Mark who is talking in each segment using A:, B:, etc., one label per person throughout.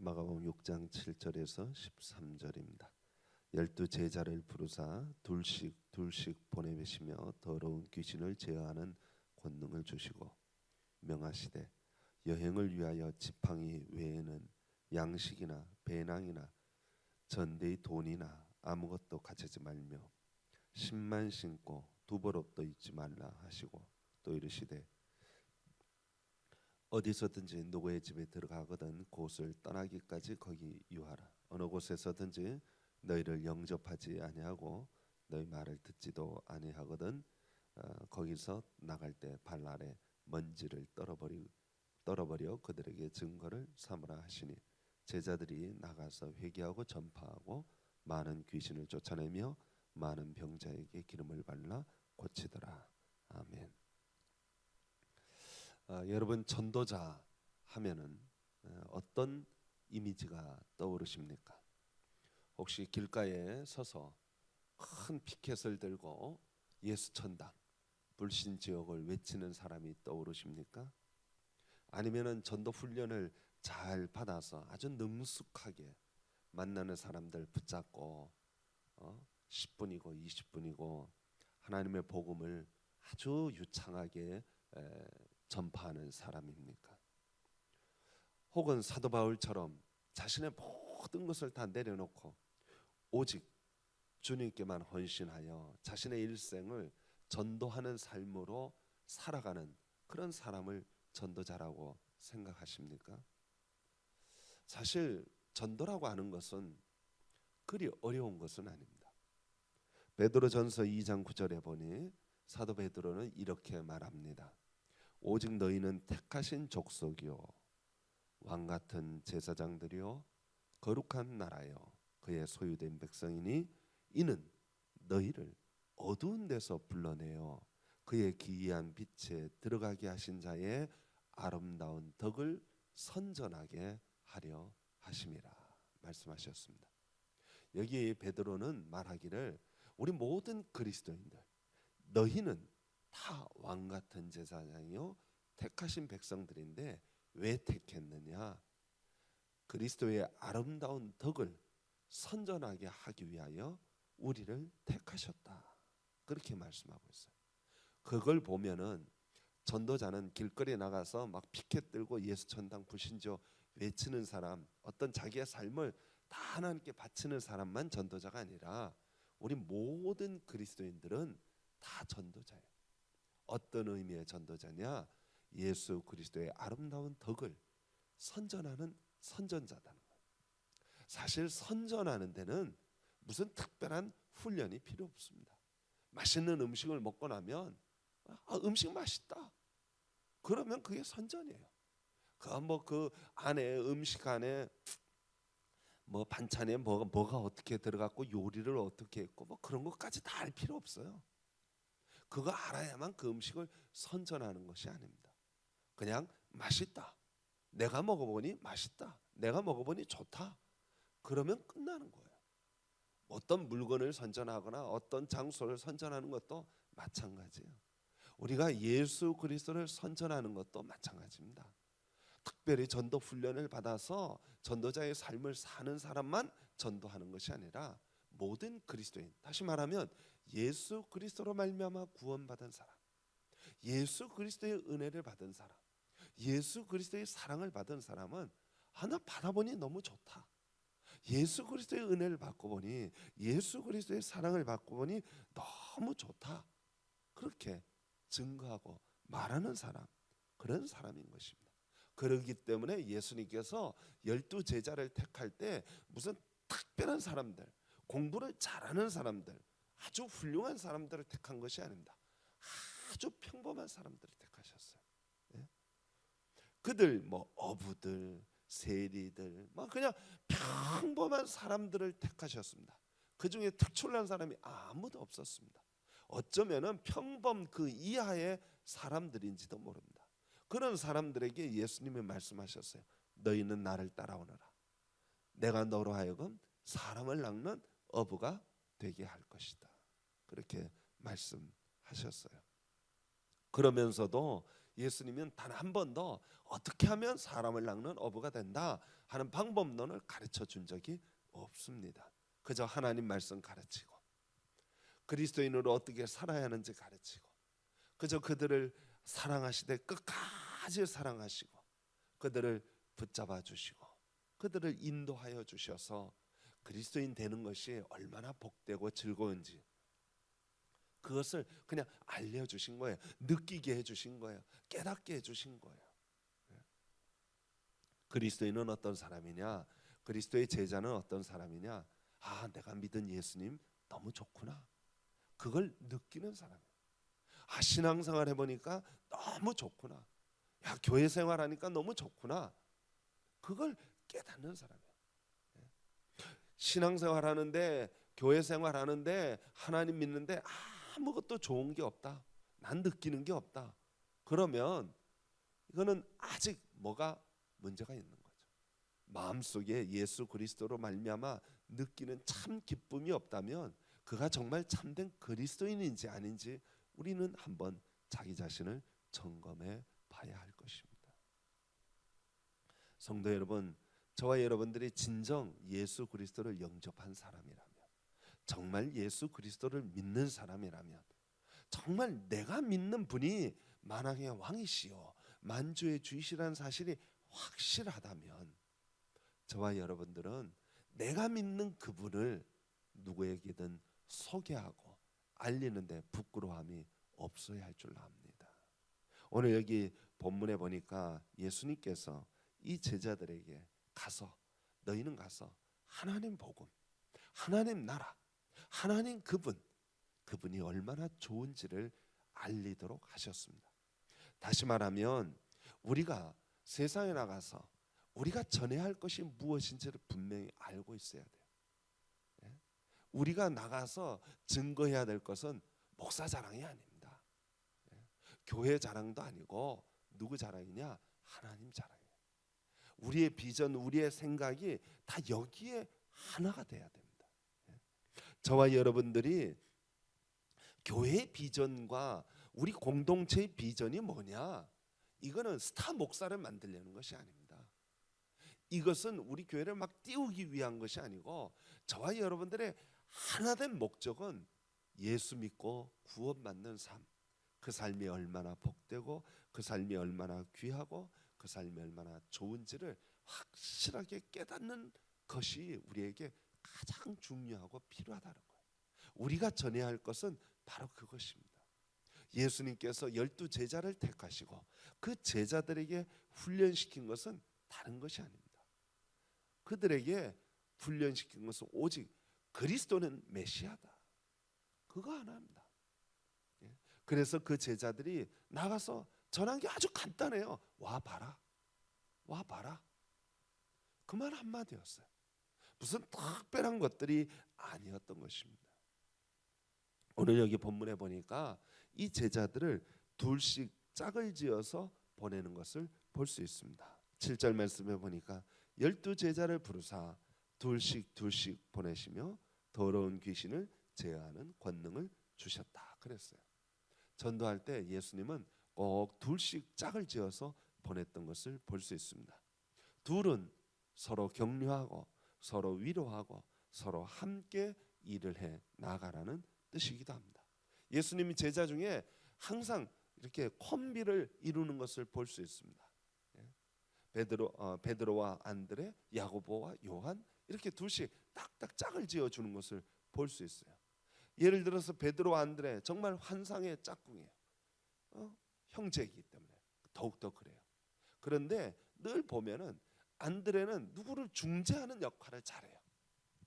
A: 마가복음 6장 7절에서 13절입니다. 12 제자를 부르사 둘씩 보내시며 더러운 귀신을 제어하는 권능을 주시고 명하시되 여행을 위하여 지팡이 외에는 양식이나 배낭이나 전대의 돈이나 아무것도 가지지 말며 신만 신고 두벌옷도 입지 말라 하시고 또 이르시되 어디서든지 누구의 집에 들어가거든 곳을 떠나기까지 거기 유하라. 어느 곳에서든지 너희를 영접하지 아니하고 너희 말을 듣지도 아니하거든 거기서 나갈 때 발 아래 먼지를 떨어버려 그들에게 증거를 삼으라 하시니 제자들이 나가서 회개하고 전파하고 많은 귀신을 쫓아내며 많은 병자에게 기름을 발라 고치더라. 아멘. 여러분 전도자 하면은 어떤 이미지가 떠오르십니까? 혹시 길가에 서서 큰 피켓을 들고 예수 천당 불신 지역을 외치는 사람이 떠오르십니까? 아니면은 전도 훈련을 잘 받아서 아주 능숙하게 만나는 사람들 붙잡고 10분이고 20분이고 하나님의 복음을 아주 유창하게 전파하는 사람입니까? 혹은 사도 바울처럼 자신의 모든 것을 다 내려놓고 오직 주님께만 헌신하여 자신의 일생을 전도하는 삶으로 살아가는 그런 사람을 전도자라고 생각하십니까? 사실 전도라고 하는 것은 그리 어려운 것은 아닙니다. 베드로전서 2장 9절에 보니 사도 베드로는 이렇게 말합니다. 오직 너희는 택하신 족속이요 왕같은 제사장들이요 거룩한 나라요 그의 소유된 백성이니 이는 너희를 어두운 데서 불러내어 그의 기이한 빛에 들어가게 하신 자의 아름다운 덕을 선전하게 하려 하심이라 말씀하셨습니다. 여기 베드로는 말하기를 우리 모든 그리스도인들 너희는 다 왕같은 제사장이요 택하신 백성들인데 왜 택했느냐? 그리스도의 아름다운 덕을 선전하게 하기 위하여 우리를 택하셨다. 그렇게 말씀하고 있어요. 그걸 보면은 전도자는 길거리에 나가서 막 피켓 들고 예수 천당 불신조 외치는 사람, 어떤 자기의 삶을 다 하나님께 바치는 사람만 전도자가 아니라 우리 모든 그리스도인들은 다 전도자예요. 어떤 의미의 전도자냐? 예수 그리스도의 아름다운 덕을 선전하는 선전자다는 거예요. 사실 선전하는 데는 무슨 특별한 훈련이 필요 없습니다. 맛있는 음식을 먹고 나면 음식 맛있다. 그러면 그게 선전이에요. 그 안에 음식 안에 뭐 반찬에 뭐가 어떻게 들어갔고 요리를 어떻게 했고 뭐 그런 것까지 다 알 필요 없어요. 그거 알아야만 그 음식을 선전하는 것이 아닙니다. 그냥 맛있다. 내가 먹어보니 맛있다. 내가 먹어보니 좋다. 그러면 끝나는 거예요. 어떤 물건을 선전하거나 어떤 장소를 선전하는 것도 마찬가지예요. 우리가 예수 그리스도를 선전하는 것도 마찬가지입니다. 특별히 전도 훈련을 받아서 전도자의 삶을 사는 사람만 전도하는 것이 아니라 모든 그리스도인, 다시 말하면 예수 그리스도로 말미암아 구원받은 사람, 예수 그리스도의 은혜를 받은 사람, 예수 그리스도의 사랑을 받은 사람은 하나 받아보니 너무 좋다. 예수 그리스도의 은혜를 받고 보니 예수 그리스도의 사랑을 받고 보니 너무 좋다. 그렇게 증거하고 말하는 사람, 그런 사람인 것입니다. 그렇기 때문에 예수님께서 12 제자를 택할 때 무슨 특별한 사람들, 공부를 잘하는 사람들, 아주 훌륭한 사람들을 택한 것이 아닙니다. 아주 평범한 사람들을 택하셨어요. 예? 그들 뭐 어부들, 세리들, 막 그냥 평범한 사람들을 택하셨습니다. 그 중에 특출난 사람이 아무도 없었습니다. 어쩌면은 평범 그 이하의 사람들인지도 모릅니다. 그런 사람들에게 예수님이 말씀하셨어요. 너희는 나를 따라오너라. 내가 너로 하여금 사람을 낚는 어부가 되게 할 것이다. 그렇게 말씀하셨어요. 그러면서도 예수님은 단 한 번도 어떻게 하면 사람을 낚는 어부가 된다 하는 방법론을 가르쳐 준 적이 없습니다. 그저 하나님 말씀 가르치고 그리스도인으로 어떻게 살아야 하는지 가르치고 그저 그들을 사랑하시되 끝까지 사랑하시고 그들을 붙잡아 주시고 그들을 인도하여 주셔서 그리스도인 되는 것이 얼마나 복되고 즐거운지 그것을 그냥 알려주신 거예요. 느끼게 해주신 거예요. 깨닫게 해주신 거예요. 그리스도인은 어떤 사람이냐? 그리스도의 제자는 어떤 사람이냐? 아, 내가 믿은 예수님 너무 좋구나. 그걸 느끼는 사람이에요. 아, 신앙생활 해보니까 너무 좋구나. 야, 교회 생활하니까 너무 좋구나. 그걸 깨닫는 사람이에요. 신앙생활 하는데 교회 생활 하는데 하나님 믿는데 아무것도 좋은 게 없다. 난 느끼는 게 없다. 그러면 이거는 아직 뭐가 문제가 있는 거죠. 마음속에 예수 그리스도로 말미암아 느끼는 참 기쁨이 없다면 그가 정말 참된 그리스도인인지 아닌지 우리는 한번 자기 자신을 점검해 봐야 할 것입니다. 성도 여러분, 저와 여러분들이 진정 예수 그리스도를 영접한 사람이라면, 정말 예수 그리스도를 믿는 사람이라면, 정말 내가 믿는 분이 만왕의 왕이시요 만주의 주이시라는 사실이 확실하다면 저와 여러분들은 내가 믿는 그분을 누구에게든 소개하고 알리는데 부끄러움이 없어야 할 줄 압니다. 오늘 여기 본문에 보니까 예수님께서 이 제자들에게 가서 너희는 가서 하나님 복음, 하나님 나라, 하나님 그분이 얼마나 좋은지를 알리도록 하셨습니다. 다시 말하면 우리가 세상에 나가서 우리가 전해야 할 것이 무엇인지를 분명히 알고 있어야 돼요. 우리가 나가서 증거해야 될 것은 목사 자랑이 아닙니다. 교회 자랑도 아니고 누구 자랑이냐? 하나님 자랑이에요. 우리의 비전, 우리의 생각이 다 여기에 하나가 돼야 됩니다. 저와 여러분들이 교회의 비전과 우리 공동체의 비전이 뭐냐? 이거는 스타 목사를 만들려는 것이 아닙니다. 이것은 우리 교회를 막 띄우기 위한 것이 아니고 저와 여러분들의 하나된 목적은 예수 믿고 구원받는 삶, 그 삶이 얼마나 복되고 그 삶이 얼마나 귀하고 그 삶이 얼마나 좋은지를 확실하게 깨닫는 것이 우리에게 가장 중요하고 필요하다는 거예요. 우리가 전해야 할 것은 바로 그것입니다. 예수님께서 12 제자를 택하시고 그 제자들에게 훈련시킨 것은 다른 것이 아닙니다. 그들에게 훈련시킨 것은 오직 그리스도는 메시아다. 그거 하나입니다. 그래서 그 제자들이 나가서 전한 게 아주 간단해요. 와 봐라. 와 봐라. 그 말 한마디였어요. 무슨 특별한 것들이 아니었던 것입니다. 오늘 여기 본문에 보니까 이 제자들을 둘씩 짝을 지어서 보내는 것을 볼 수 있습니다. 7절 말씀에 보니까 12 제자를 부르사 둘씩 보내시며 더러운 귀신을 제어하는 권능을 주셨다 그랬어요. 전도할 때 예수님은 꼭 둘씩 짝을 지어서 보냈던 것을 볼 수 있습니다. 둘은 서로 격려하고 서로 위로하고 서로 함께 일을 해 나가라는 뜻이기도 합니다. 예수님이 제자 중에 항상 이렇게 콤비를 이루는 것을 볼 수 있습니다. 베드로와 안드레, 야고보와 요한 이렇게 둘씩 딱딱 짝을 지어 주는 것을 볼 수 있어요. 예를 들어서 베드로와 안드레 정말 환상의 짝꿍이에요. 형제이기 때문에 더욱더 그래요. 그런데 늘 보면은 안드레는 누구를 중재하는 역할을 잘해요.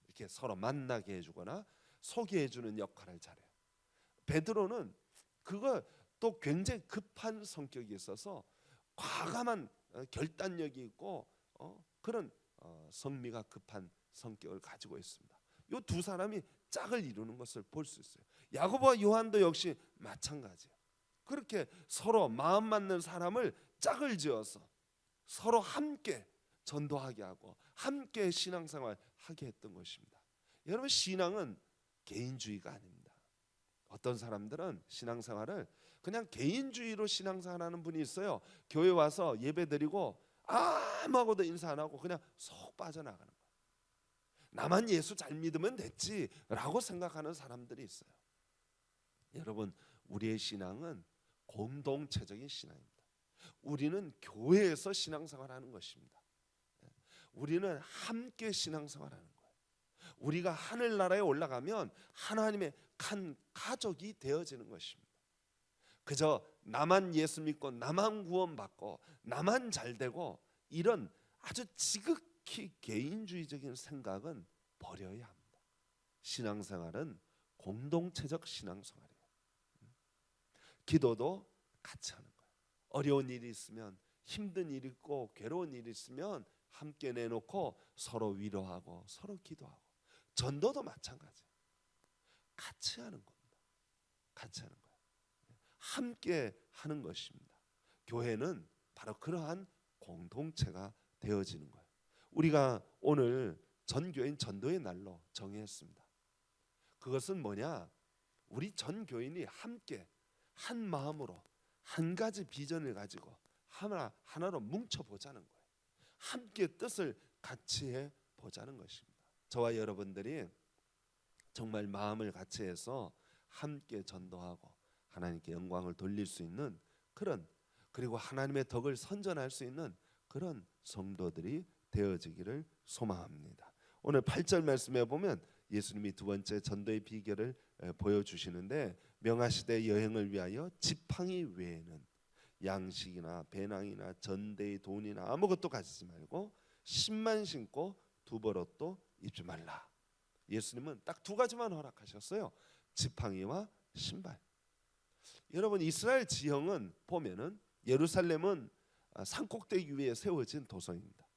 A: 이렇게 서로 만나게 해주거나 소개해주는 역할을 잘해요. 베드로는 그거 또 굉장히 급한 성격이 있어서 과감한 결단력이 있고 그런 성미가 급한 성격을 가지고 있습니다. 이 두 사람이 짝을 이루는 것을 볼 수 있어요. 야고보와 요한도 역시 마찬가지예요. 그렇게 서로 마음 맞는 사람을 짝을 지어서 서로 함께 전도하게 하고 함께 신앙생활 하게 했던 것입니다. 여러분 신앙은 개인주의가 아닙니다. 어떤 사람들은 신앙생활을 그냥 개인주의로 신앙생활하는 분이 있어요. 교회 와서 예배드리고 아무하고도 인사 안 하고 그냥 속 빠져나가는 거예요. 나만 예수 잘 믿으면 됐지라고 생각하는 사람들이 있어요. 여러분, 우리의 신앙은 공동체적인 신앙입니다. 우리는 교회에서 신앙생활하는 것입니다. 우리는 함께 신앙생활하는 거예요. 우리가 하늘나라에 올라가면 하나님의 한 가족이 되어지는 것입니다. 그저 나만 예수 믿고 나만 구원받고 나만 잘되고 이런 아주 지극히 개인주의적인 생각은 버려야 합니다. 신앙생활은 공동체적 신앙생활이에요. 기도도 같이 하는 거예요. 어려운 일이 있으면, 힘든 일이 있고 괴로운 일이 있으면 함께 내놓고 서로 위로하고 서로 기도하고, 전도도 마찬가지예요. 같이 하는 겁니다. 같이 하는 거예요. 함께 하는 것입니다. 교회는 바로 그러한 공동체가 되어지는 거예요. 우리가 오늘 전교인 전도의 날로 정했습니다. 그것은 뭐냐? 우리 전 교인이 함께 한 마음으로 한 가지 비전을 가지고 하나로 뭉쳐 보자는 거예요. 함께 뜻을 같이 해 보자는 것입니다. 저와 여러분들이 정말 마음을 같이 해서 함께 전도하고 하나님께 영광을 돌릴 수 있는 그런, 그리고 하나님의 덕을 선전할 수 있는 그런 성도들이 되어지기를 소망합니다. 오늘 8절 말씀에 보면 예수님이 두 번째 전도의 비결을 보여주시는데, 명하시되 여행을 위하여 지팡이 외에는 양식이나 배낭이나 전대의 돈이나 아무것도 가지지 말고 신만 신고 두 벌옷도 입지 말라. 예수님은 딱 두 가지만 허락하셨어요. 지팡이와 신발. 여러분, 이스라엘 지형은 보면은 예루살렘은 산꼭대기 위에 세워진 도성입니다.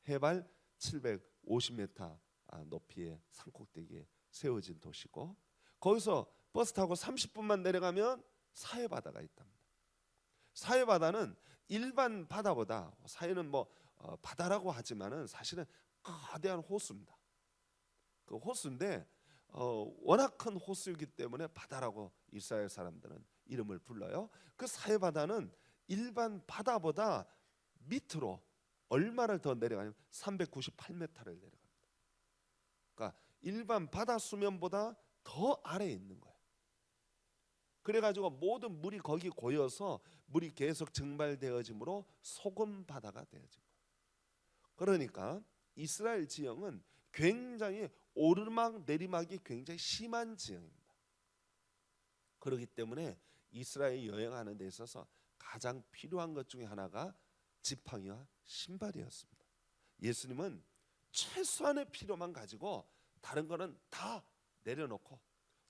A: 해발 750m 높이의 산꼭대기에 세워진 도시고, 거기서 버스 타고 30분만 내려가면 사해바다가 있답니다. 사해바다는 일반 바다보다, 사해는 바다라고 하지만은 사실은 거대한 호수입니다. 그 호수인데 워낙 큰 호수이기 때문에 바다라고 이스라엘 사람들은 이름을 불러요. 그 사해바다는 일반 바다보다 밑으로 얼마를 더 내려가냐면 398m를 내려갑니다. 그러니까 일반 바다 수면보다 더 아래에 있는 거예요. 그래가지고 모든 물이 거기 고여서 물이 계속 증발되어지므로 소금 바다가 되어진 거예요. 그러니까 이스라엘 지형은 굉장히 오르막 내리막이 굉장히 심한 지형입니다. 그렇기 때문에 이스라엘 여행하는 데 있어서 가장 필요한 것 중에 하나가 지팡이와 신발이었습니다. 예수님은 최소한의 필요만 가지고 다른 거는 다 내려놓고,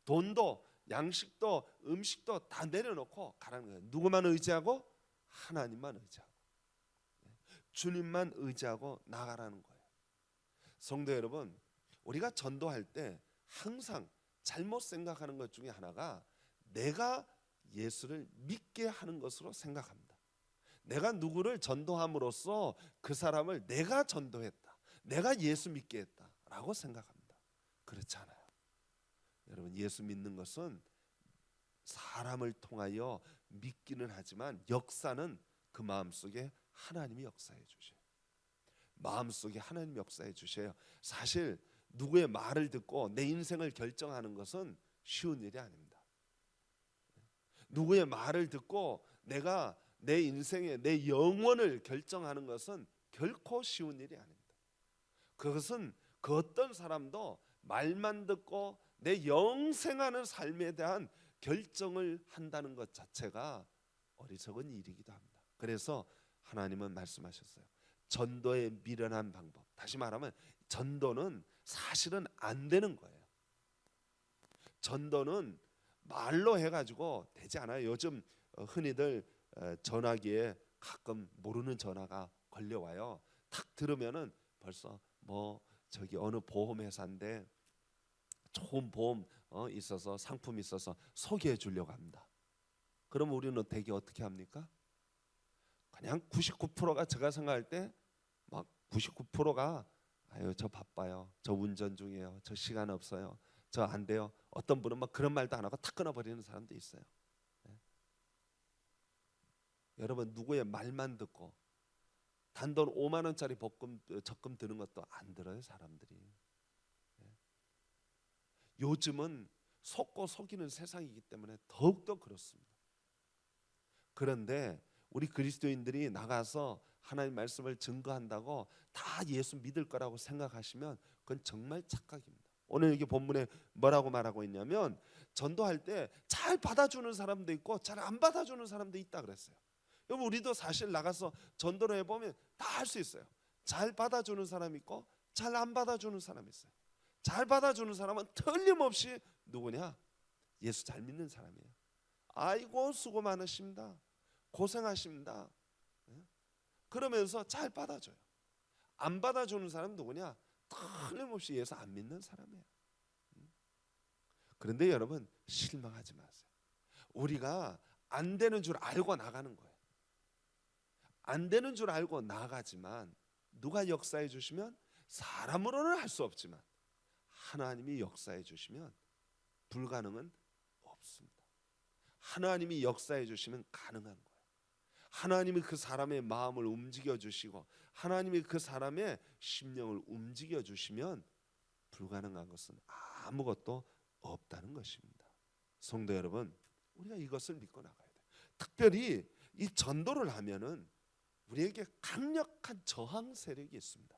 A: 돈도 양식도 음식도 다 내려놓고 가라는 거예요. 누구만 의지하고? 하나님만 의지하고, 주님만 의지하고 나가라는 거예요. 성도 여러분, 우리가 전도할 때 항상 잘못 생각하는 것 중에 하나가 내가 예수를 믿게 하는 것으로 생각합니다. 내가 누구를 전도함으로써 그 사람을 내가 전도했다, 내가 예수 믿게 했다라고 생각합니다. 그렇지 않아요. 여러분, 예수 믿는 것은 사람을 통하여 믿기는 하지만 역사는 그 마음속에 하나님이 역사해 주셔요. 마음속에 하나님이 역사해 주셔요. 사실 누구의 말을 듣고 내 인생을 결정하는 것은 쉬운 일이 아닙니다. 누구의 말을 듣고 내가 내 인생의 내 영혼을 결정하는 것은 결코 쉬운 일이 아닙니다. 그것은 그 어떤 사람도 말만 듣고 내 영생하는 삶에 대한 결정을 한다는 것 자체가 어리석은 일이기도 합니다. 그래서 하나님은 말씀하셨어요. 전도의 미련한 방법. 다시 말하면 전도는 사실은 안 되는 거예요. 전도는 말로 해가지고 되지 않아요. 요즘 흔히들 전화기에 가끔 모르는 전화가 걸려와요. 탁 들으면은 벌써 저기 어느 보험회사인데 좋은 보험 있어서 상품 있어서 소개해 주려고 합니다. 그럼 우리는 되게 어떻게 합니까? 그냥 99%가 제가 생각할 때 막 99%가 아유 저 바빠요, 저 운전 중이에요, 저 시간 없어요, 저 안 돼요. 어떤 분은 막 그런 말도 안 하고 탁 끊어버리는 사람도 있어요. 여러분 누구의 말만 듣고 단돈 5만 원짜리 적금 드는 것도 안 들어요 사람들이. 요즘은 속고 속이는 세상이기 때문에 더욱더 그렇습니다. 그런데 우리 그리스도인들이 나가서 하나님 말씀을 증거한다고 다 예수 믿을 거라고 생각하시면 그건 정말 착각입니다. 오늘 여기 본문에 뭐라고 말하고 있냐면 전도할 때 잘 받아주는 사람도 있고 잘 안 받아주는 사람도 있다 그랬어요. 여러분 우리도 사실 나가서 전도를 해보면 다 할 수 있어요. 잘 받아주는 사람 있고 잘 안 받아주는 사람 있어요. 잘 받아주는 사람은 틀림없이 누구냐? 예수 잘 믿는 사람이에요. 아이고 수고 많으십니다. 고생하십니다. 그러면서 잘 받아줘요. 안 받아주는 사람은 누구냐? 틀림없이 예수 안 믿는 사람이에요. 그런데 여러분 실망하지 마세요. 우리가 안 되는 줄 알고 나가는 거예요. 안 되는 줄 알고 나가지만 누가 역사해 주시면 사람으로는 할 수 없지만 하나님이 역사해 주시면 불가능은 없습니다. 하나님이 역사해 주시면 가능한 거예요. 하나님이 그 사람의 마음을 움직여 주시고 하나님이 그 사람의 심령을 움직여 주시면 불가능한 것은 아무것도 없다는 것입니다. 성도 여러분, 우리가 이것을 믿고 나가야 돼요. 특별히 이 전도를 하면은 우리에게 강력한 저항 세력이 있습니다.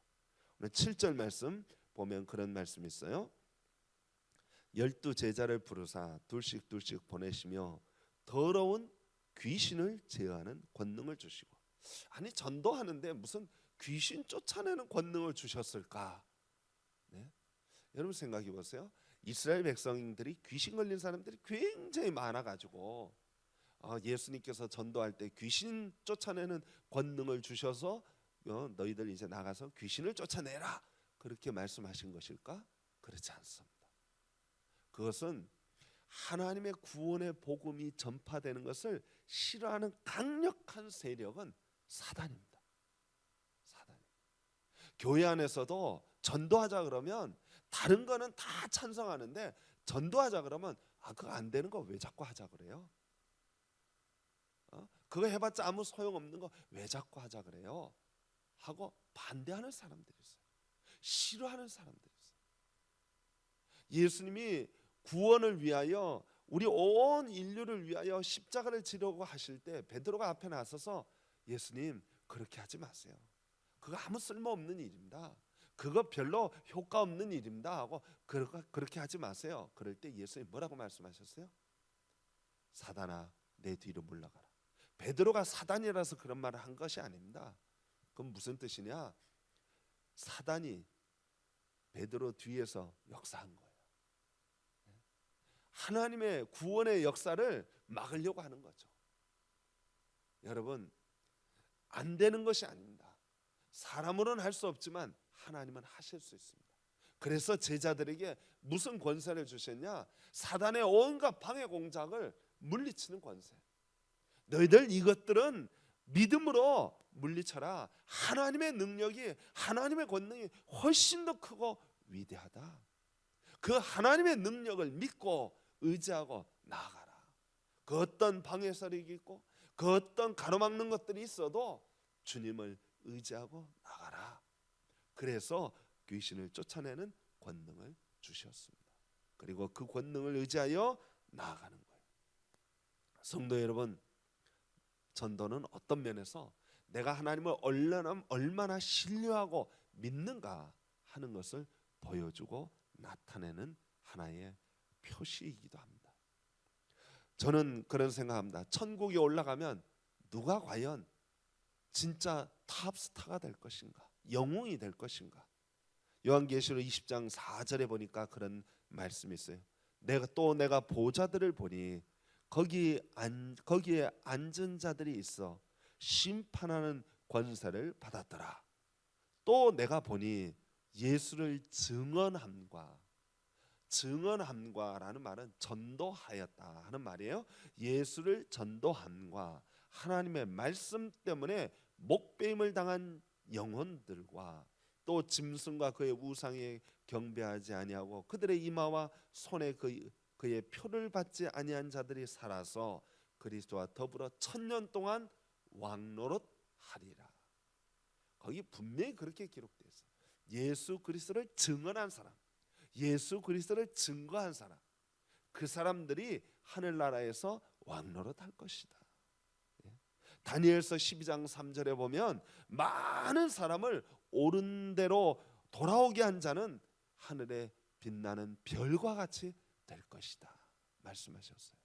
A: 오늘 7절 말씀 보면 그런 말씀이 있어요. 12 제자를 부르사 둘씩 보내시며 더러운 귀신을 제어하는 권능을 주시고. 아니 전도하는데 무슨 귀신 쫓아내는 권능을 주셨을까? 네? 여러분 생각해 보세요. 이스라엘 백성들이 귀신 걸린 사람들이 굉장히 많아가지고 예수님께서 전도할 때 귀신 쫓아내는 권능을 주셔서 너희들 이제 나가서 귀신을 쫓아내라 그렇게 말씀하신 것일까? 그렇지 않습니다. 그것은 하나님의 구원의 복음이 전파되는 것을 싫어하는 강력한 세력은 사단입니다. 사단. 교회 안에서도 전도하자 그러면 다른 거는 다 찬성하는데 전도하자 그러면 그거 안 되는 거 왜 자꾸 하자 그래요? 그거 해봤자 아무 소용없는 거 왜 자꾸 하자 그래요? 하고 반대하는 사람들이 있어요. 싫어하는 사람들이 있어요. 예수님이 구원을 위하여 우리 온 인류를 위하여 십자가를 지려고 하실 때 베드로가 앞에 나서서 예수님 그렇게 하지 마세요. 그거 아무 쓸모없는 일입니다. 그거 별로 효과 없는 일입니다 하고 그렇게 하지 마세요. 그럴 때 예수님 뭐라고 말씀하셨어요? 사단아 내 뒤로 물러가라. 베드로가 사단이라서 그런 말을 한 것이 아닙니다. 그건 무슨 뜻이냐? 사단이 베드로 뒤에서 역사한 거예요. 하나님의 구원의 역사를 막으려고 하는 거죠. 여러분 안 되는 것이 아닙니다. 사람으로는 할 수 없지만 하나님은 하실 수 있습니다. 그래서 제자들에게 무슨 권세를 주셨냐? 사단의 온갖 방해 공작을 물리치는 권세. 너희들 이것들은 믿음으로 물리쳐라. 하나님의 능력이 하나님의 권능이 훨씬 더 크고 위대하다. 그 하나님의 능력을 믿고 의지하고 나아가라. 그 어떤 방해설이 있고 그 어떤 가로막는 것들이 있어도 주님을 의지하고 나가라. 그래서 귀신을 쫓아내는 권능을 주셨습니다. 그리고 그 권능을 의지하여 나아가는 거예요. 성도 여러분, 전도는 어떤 면에서 내가 하나님을 얼마나 신뢰하고 믿는가 하는 것을 보여주고 나타내는 하나의 표시이기도 합니다. 저는 그런 생각합니다. 천국에 올라가면 누가 과연 진짜 탑스타가 될 것인가? 영웅이 될 것인가? 요한계시록 20장 4절에 보니까 그런 말씀이 있어요. 내가 보좌들을 보니 거기에 앉은 자들이 있어 심판하는 권세를 받았더라. 또 내가 보니 예수를 증언함과라는 말은 전도하였다 하는 말이에요. 예수를 전도함과 하나님의 말씀 때문에 목배임을 당한 영혼들과 또 짐승과 그의 우상에 경배하지 아니하고 그들의 이마와 손에 그의 표를 받지 아니한 자들이 살아서 그리스도와 더불어 1000년 동안 왕노릇 하리라. 거기 분명히 그렇게 기록되어 있어요. 예수 그리스도를 증언한 사람, 예수 그리스도를 증거한 사람, 그 사람들이 하늘나라에서 왕노릇 할 것이다. 다니엘서 12장 3절에 보면 많은 사람을 옳은 대로 돌아오게 한 자는 하늘에 빛나는 별과 같이 될 것이다 말씀하셨어요.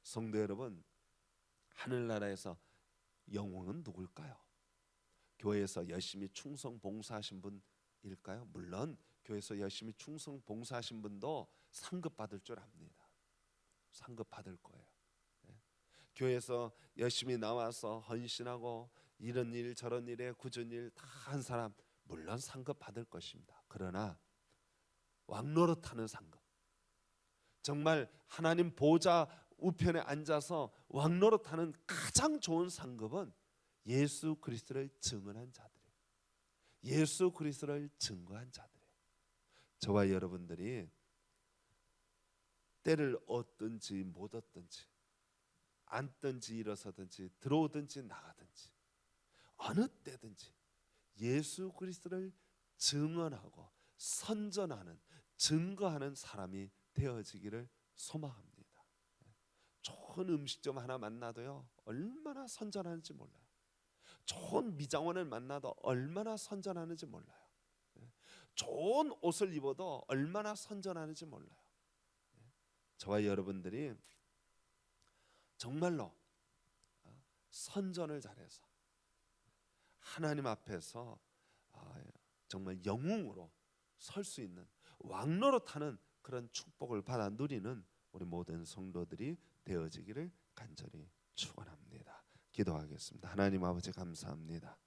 A: 성도 여러분, 하늘나라에서 영웅은 누굴까요? 교회에서 열심히 충성 봉사하신 분일까요? 물론 교회에서 열심히 충성 봉사하신 분도 상급 받을 줄 압니다. 상급 받을 거예요. 교회에서 열심히 나와서 헌신하고 이런 일 저런 일에 굳은 일 다 한 사람 물론 상급 받을 것입니다. 그러나 왕노릇하는 상급, 정말 하나님 보좌 우편에 앉아서 왕노릇하는 가장 좋은 상급은 예수 그리스도를 증언한 자들이에요. 예수 그리스도를 증거한 자들이에요. 저와 여러분들이 때를 얻든지 못 얻든지, 앉든지 일어서든지 들어오든지 나가든지 어느 때든지 예수 그리스도를 증언하고 선전하는, 증거하는 사람이 되어지기를 소망합니다. 좋은 음식점 하나 만나도요 얼마나 선전하는지 몰라요. 좋은 미장원을 만나도 얼마나 선전하는지 몰라요. 좋은 옷을 입어도 얼마나 선전하는지 몰라요. 저와 여러분들이 정말로 선전을 잘해서 하나님 앞에서 정말 영웅으로 설 수 있는, 왕노릇하는 그런 축복을 받아 누리는 우리 모든 성도들이 되어지기를 간절히 축원합니다. 기도하겠습니다. 하나님 아버지 감사합니다.